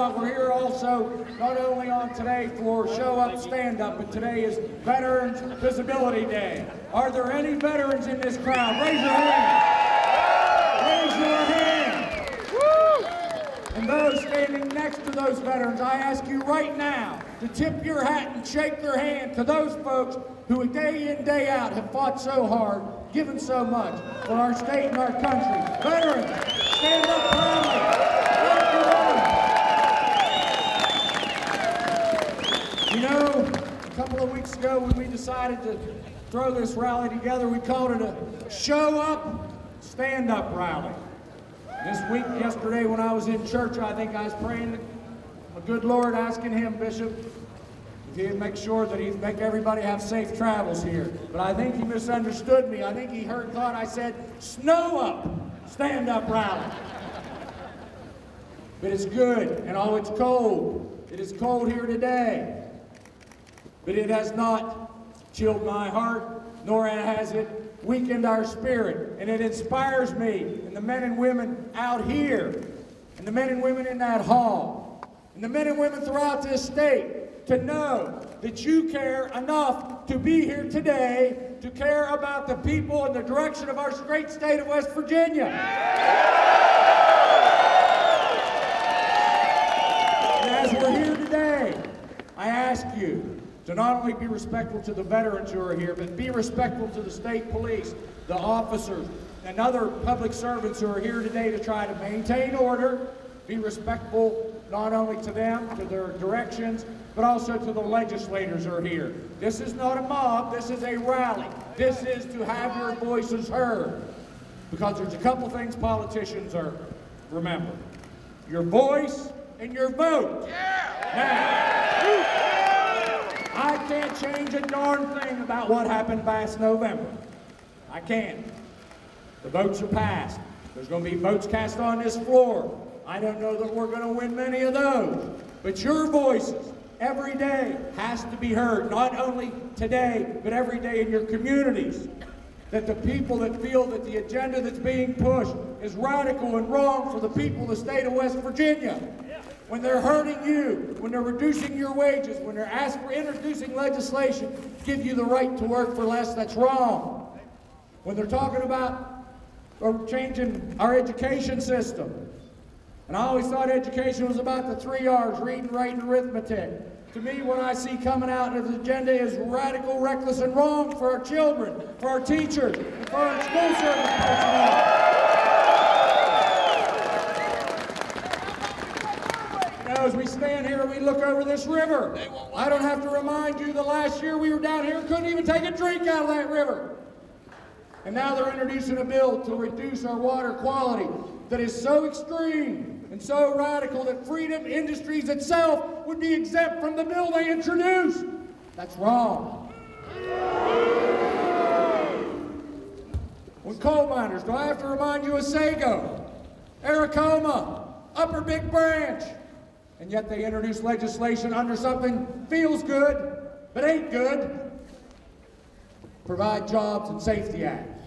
we're here also not only on today for Show Up, Stand Up, but today is Veterans Visibility Day. Are there any veterans in this crowd? Raise your hand. Raise your hand. And those standing next to those veterans, I ask you right now to tip your hat and shake their hand to those folks who day in, day out have fought so hard, given so much for our state and our country. Veterans, stand up proudly. You know, a couple of weeks ago when we decided to throw this rally together, we called it a Show Up, Stand Up rally. This week, yesterday, when I was in church, I think I was praying a good Lord, asking him, Bishop, if he'd make sure that he'd make everybody have safe travels here. But I think he misunderstood me. I think he thought I said, Snow Up, Stand Up rally. But it's good, and oh, it's cold. It is cold here today. But it has not chilled my heart, nor has it weakened our spirit. And it inspires me and the men and women out here, and the men and women in that hall, and the men and women throughout this state to know that you care enough to be here today to care about the people and the direction of our great state of West Virginia. And as we're here today, I ask you to not only be respectful to the veterans who are here, but be respectful to the state police, the officers, and other public servants who are here today to try to maintain order. Be respectful not only to them, to their directions, but also to the legislators who are here. This is not a mob, this is a rally. This is to have your voices heard. Because there's a couple things politicians are, remember. Your voice and your vote. Now, I can't change a darn thing about what happened last November. I can't. The votes are passed. There's going to be votes cast on this floor. I don't know that we're going to win many of those. But your voices every day has to be heard, not only today, but every day in your communities. That the people that feel that the agenda that's being pushed is radical and wrong for the people of the state of West Virginia. When they're hurting you, when they're reducing your wages, when they're asking for introducing legislation to give you the right to work for less, that's wrong. When they're talking about changing our education system. And I always thought education was about the 3 R's, reading, writing, arithmetic. To me, what I see coming out of the agenda is radical, reckless, and wrong for our children, for our teachers, and for our school service personnel. As we stand here and we look over this river, I don't have to remind you that last year we were down here and couldn't even take a drink out of that river. And now they're introducing a bill to reduce our water quality that is so extreme and so radical that Freedom Industries itself would be exempt from the bill they introduced. That's wrong. When coal miners, do I have to remind you of Sago, Aracoma, Upper Big Branch? And yet they introduce legislation under something feels good, but ain't good. Provide Jobs and Safety Act.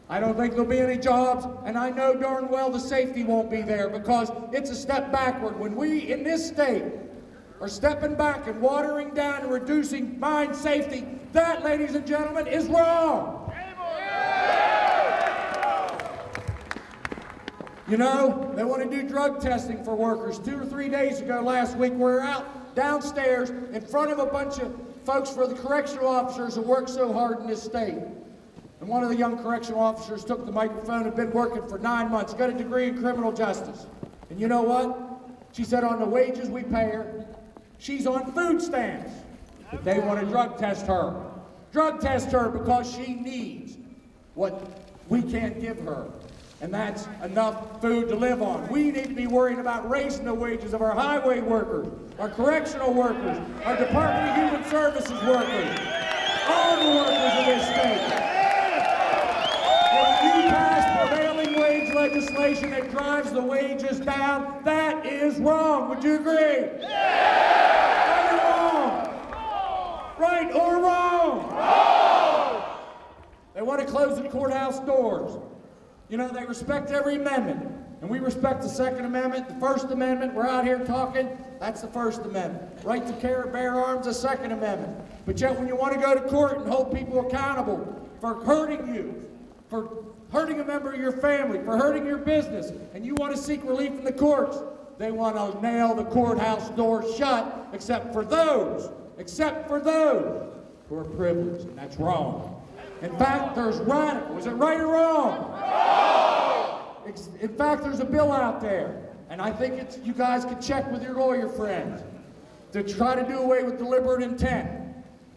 I don't think there'll be any jobs, and I know darn well the safety won't be there because it's a step backward. When we in this state are stepping back and watering down and reducing mine safety, that, ladies and gentlemen, is wrong. You know, they want to do drug testing for workers. 2 or 3 days ago last week, we were out downstairs in front of a bunch of folks for the correctional officers who work so hard in this state. And one of the young correctional officers took the microphone and had been working for 9 months, got a degree in criminal justice. And you know what? She said on the wages we pay her, she's on food stamps. But they want to drug test her. Drug test her because she needs what we can't give her. And that's enough food to live on. We need to be worrying about raising the wages of our highway workers, our correctional workers, our Department of Human Services workers, all the workers of this state. If you pass prevailing wage legislation that drives the wages down, that is wrong. Would you agree? Right or wrong? Right or wrong? Wrong! They want to close the courthouse doors. You know, they respect every amendment. And we respect the Second Amendment, the First Amendment. We're out here talking, that's the First Amendment. Right to bear arms, the Second Amendment. But yet when you want to go to court and hold people accountable for hurting you, for hurting a member of your family, for hurting your business, and you want to seek relief in the courts, they want to nail the courthouse door shut, except for those who are privileged, and that's wrong. In fact, there's radical. Is it right or wrong? Wrong! In fact, there's a bill out there, and I think you guys can check with your lawyer friends to try to do away with deliberate intent,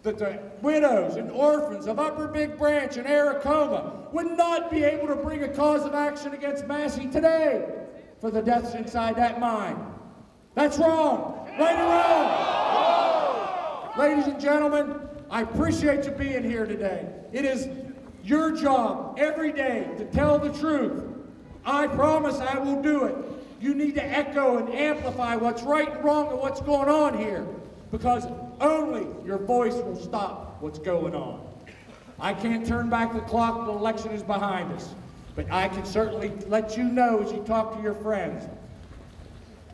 that the widows and orphans of Upper Big Branch and Aracoma would not be able to bring a cause of action against Massey today for the deaths inside that mine. That's wrong. Right or wrong? Ladies and gentlemen, I appreciate you being here today. It is your job every day to tell the truth. I promise I will do it. You need to echo and amplify what's right and wrong and what's going on here, because only your voice will stop what's going on. I can't turn back the clock. The election is behind us. But I can certainly let you know as you talk to your friends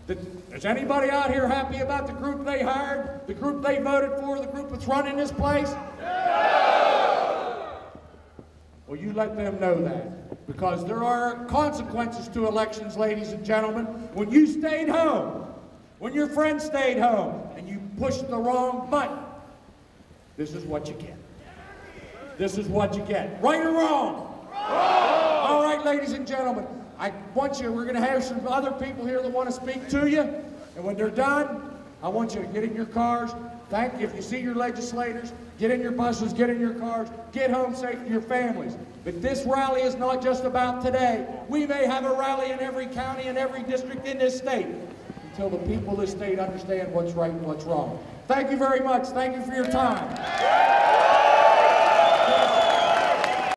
that is anybody out here happy about the group they hired, the group they voted for, the group that's running this place? No! Well, you let them know that, because there are consequences to elections, ladies and gentlemen. When you stayed home, when your friends stayed home, and you pushed the wrong button, this is what you get. This is what you get. Right or wrong? Wrong! All right, ladies and gentlemen, we're going to have some other people here that want to speak to you, and when they're done, I want you to get in your cars. If you see your legislators, get in your buses, get in your cars, get home safe to your families. But this rally is not just about today. We may have a rally in every county and every district in this state until the people of this state understand what's right and what's wrong. Thank you very much. Thank you for your time.